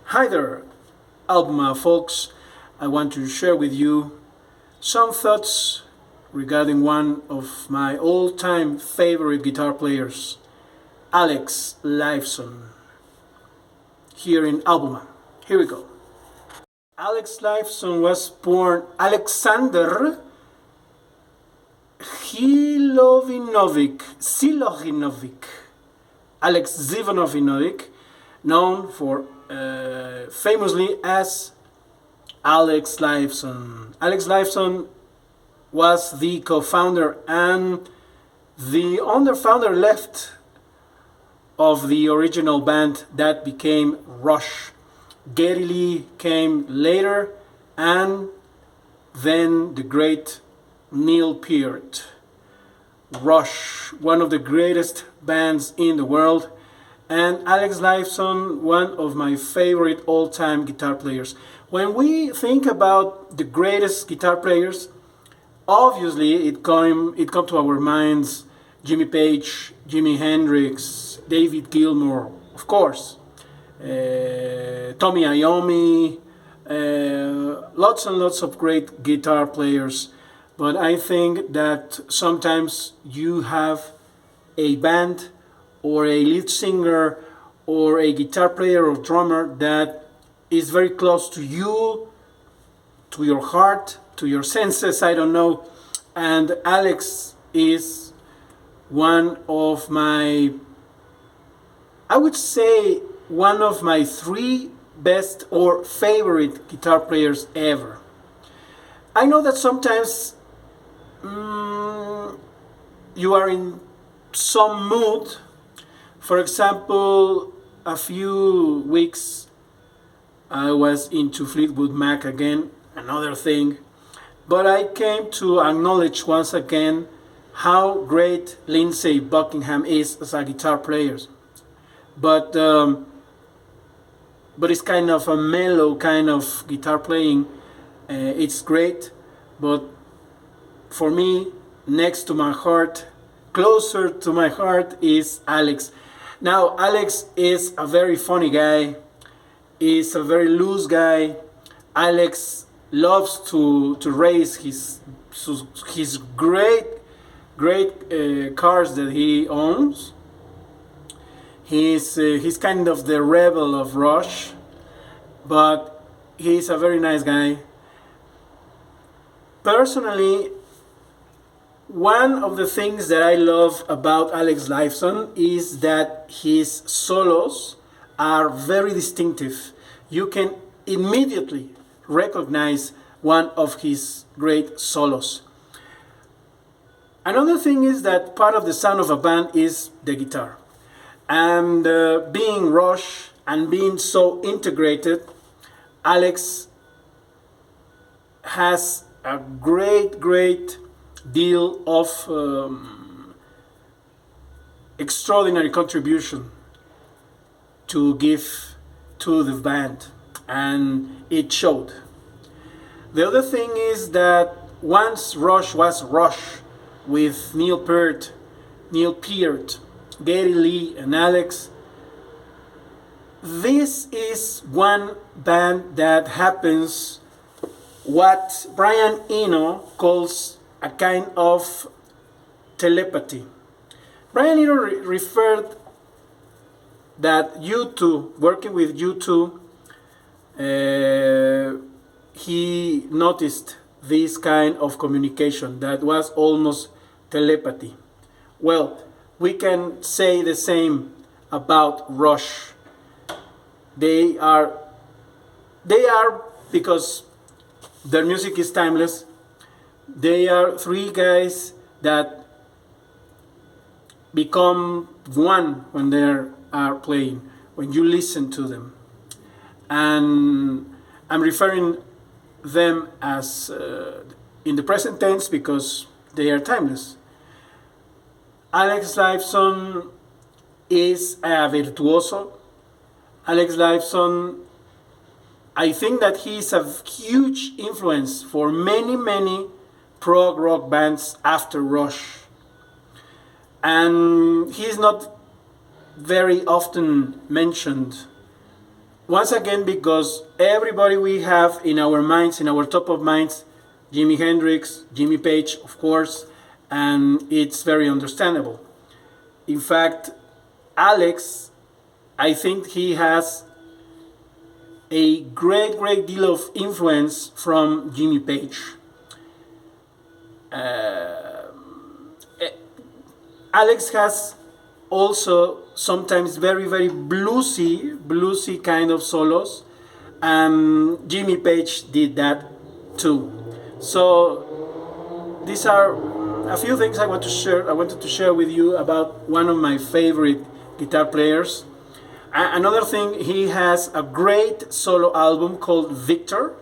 Hi there, Albuma folks. I want to share with you some thoughts regarding one of my all-time favorite guitar players, Alex Lifeson, here in Albuma. Here we go. Alex Lifeson was born Alexander Silovinovic, Alex Zivanovinovic, known for famously as Alex Lifeson. Alex Lifeson was the co-founder and the founder left of the original band that became Rush. Geddy Lee came later, and then the great Neil Peart. Rush, one of the greatest bands in the world, and Alex Lifeson, one of my favorite all-time guitar players. When we think about the greatest guitar players, obviously it come to our minds Jimmy Page, Jimi Hendrix, David Gilmour, of course, Tommy Iommi, lots and lots of great guitar players. But I think that sometimes you have a band or a lead singer or a guitar player or drummer that is very close to you, to your heart, to your senses, I don't know. And Alex is one of my, I would say, one of my three best or favorite guitar players ever. I know that sometimes you are in some mood. For example, a few weeks I was into Fleetwood Mac again, another thing. But I came to acknowledge once again how great Lindsey Buckingham is as a guitar player. But it's kind of a mellow kind of guitar playing. It's great, but for me, next to my heart, closer to my heart, is Alex. Now, Alex is a very funny guy. He's a very loose guy. Alex loves to race his great cars that he owns. He's kind of the rebel of Rush, but he's a very nice guy. Personally, one of the things that I love about Alex Lifeson is that his solos are very distinctive. You can immediately recognize one of his great solos. Another thing is that part of the sound of a band is the guitar. And being Rush and being so integrated, Alex has a great deal of extraordinary contribution to give to the band, and it showed. The other thing is that once Rush was Rush with Neil Peart, Geddy Lee, and Alex, this is one band that happens what Brian Eno calls a kind of telepathy. Brian Eno referred that U2, working with U2, he noticed this kind of communication that was almost telepathy. Well, we can say the same about Rush. They are because their music is timeless. They are three guys that become one when they are playing, when you listen to them. And I'm referring them as in the present tense because they are timeless. Alex Lifeson is a virtuoso. Alex Lifeson, I think that he is a huge influence for many prog rock bands after Rush. And he's not very often mentioned once again, because everybody we have in our minds, in our top of minds, Jimi Hendrix, Jimmy Page, of course, and it's very understandable. In fact, Alex, I think he has a great deal of influence from Jimmy Page. Alex has also sometimes very bluesy kind of solos, and Jimmy Page did that too. So these are a few things I wanted to share with you about one of my favorite guitar players. Another thing, he has a great solo album called Victor.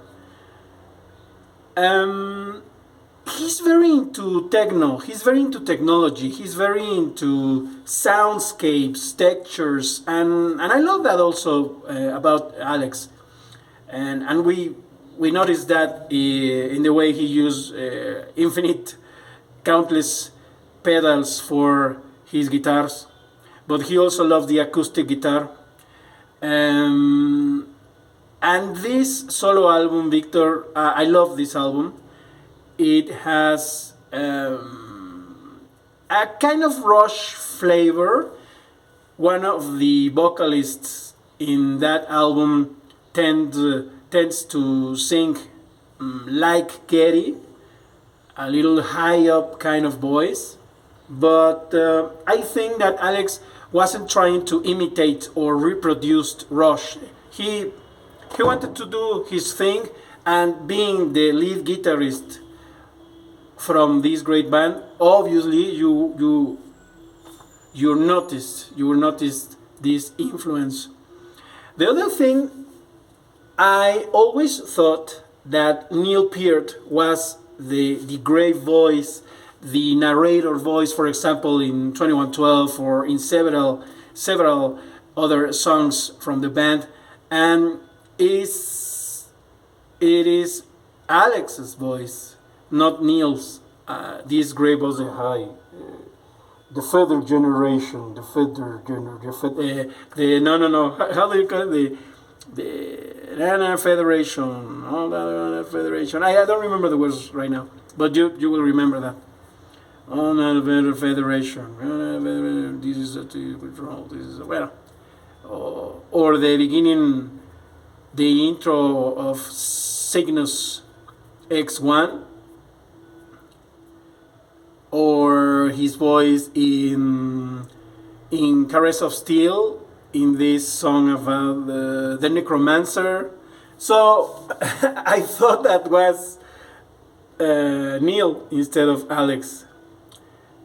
He's very into techno, he's very into technology, he's very into soundscapes, textures, and I love that also about Alex. And we noticed that in the way he used infinite, countless pedals for his guitars, but he also loved the acoustic guitar. And this solo album, Victor, I love this album. It has a kind of Rush flavor. One of the vocalists in that album tends to sing like Getty, a little high up kind of voice. But I think that Alex wasn't trying to imitate or reproduce Rush. He wanted to do his thing, and being the lead guitarist from this great band, obviously you will notice this influence. The other thing, I always thought that Neil Peart was the great voice, the narrator voice, for example, in 2112 or in several other songs from the band, and it is Alex's voice, not Neil's. This great voice, the feather generation, how do you call it? The Federation, all that Federation. I don't remember the words right now, but you will remember that. On the Federation, this is a control. This is a, well, or the beginning, the intro of Cygnus X1, or his voice in Caress of Steel, in this song about the necromancer. So I thought that was Neil instead of Alex.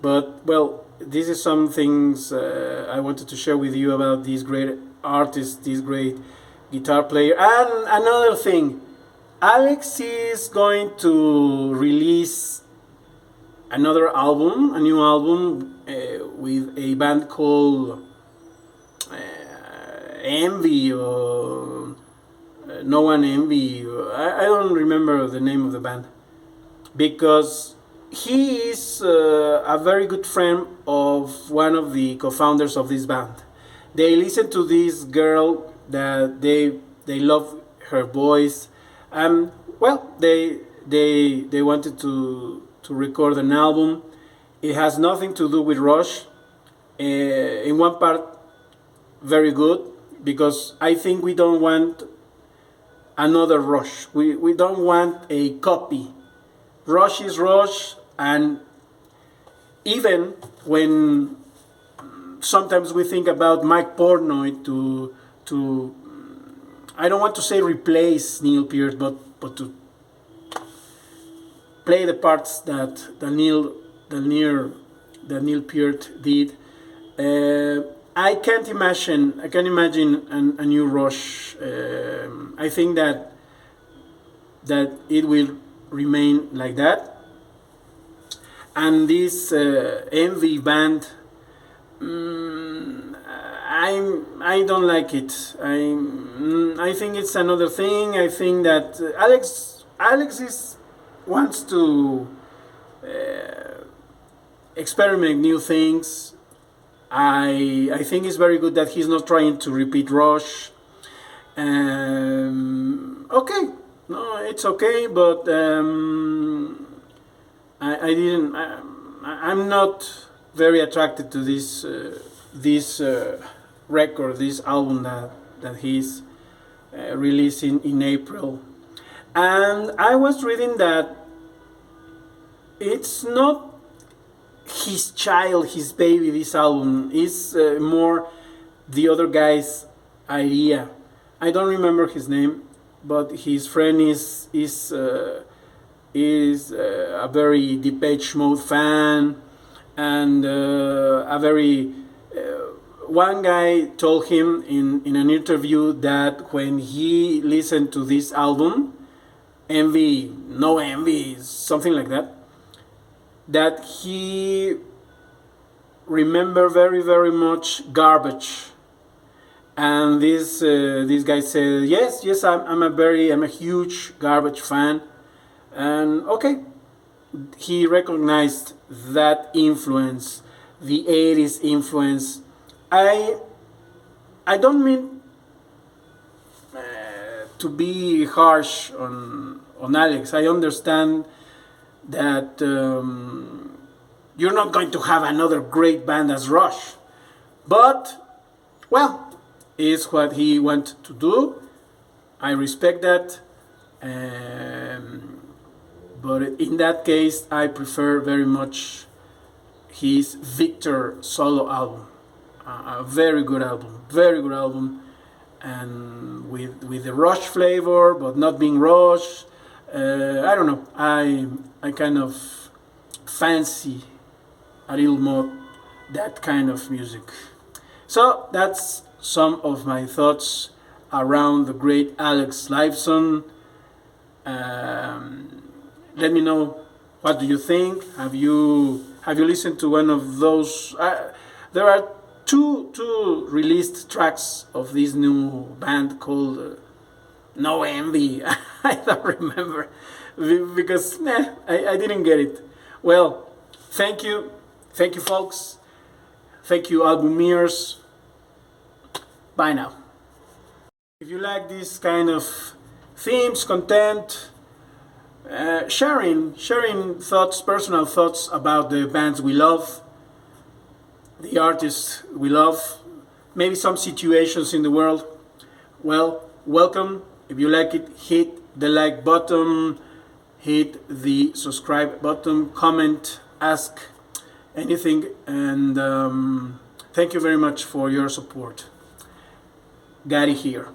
But well, this is some things I wanted to share with you about this great artist, this great guitar player. And another thing, Alex is going to release another album, a new album with a band called Envy, or No One Envy. I don't remember the name of the band, because he is a very good friend of one of the co-founders of this band. They listen to this girl, that they love her voice. Well, they wanted to record an album. It has nothing to do with Rush. In one part, very good, because I think we don't want another Rush. We don't want a copy. Rush is Rush, and even when sometimes we think about Mike Portnoy to I don't want to say replace Neil Peart, but to play the parts that Neil Peart did. I can't imagine a new Rush. I think that it will remain like that. And this Envy band, I don't like it. I think it's another thing. I think that Alex wants to experiment new things. I think it's very good that he's not trying to repeat Rush. Okay, no, it's okay, but I didn't. I'm not very attracted to this record, this album that he's releasing in April. And I was reading that it's not his child, his baby. This album is more the other guy's idea. I don't remember his name, but his friend is a very Depeche Mode fan, and a very one guy told him in an interview that when he listened to this album, Envy, No Envy, something like that, that he remember very very much Garbage. And this guy said, yes, I'm a huge Garbage fan, and okay, he recognized that influence, the 80s influence. I don't mean to be harsh on Alex. I understand that you're not going to have another great band as Rush, but well, is what he wants to do. I respect that. But in that case, I prefer very much his Victor solo album. A very good album, and with the Rush flavor, but not being Rush. I don't know. I kind of fancy a little more that kind of music. So that's some of my thoughts around the great Alex Lifeson. Let me know, what do you think? Have you listened to one of those? There are two released tracks of this new band called No Envy. I don't remember because I didn't get it. Well, thank you, folks. Thank you, albumiers. Bye now. If you like this kind of themes, content, sharing thoughts, personal thoughts about the bands we love, the artists we love, maybe some situations in the world, well, welcome. If you like it, hit the like button, hit the subscribe button, comment, ask anything, and thank you very much for your support. Gary here.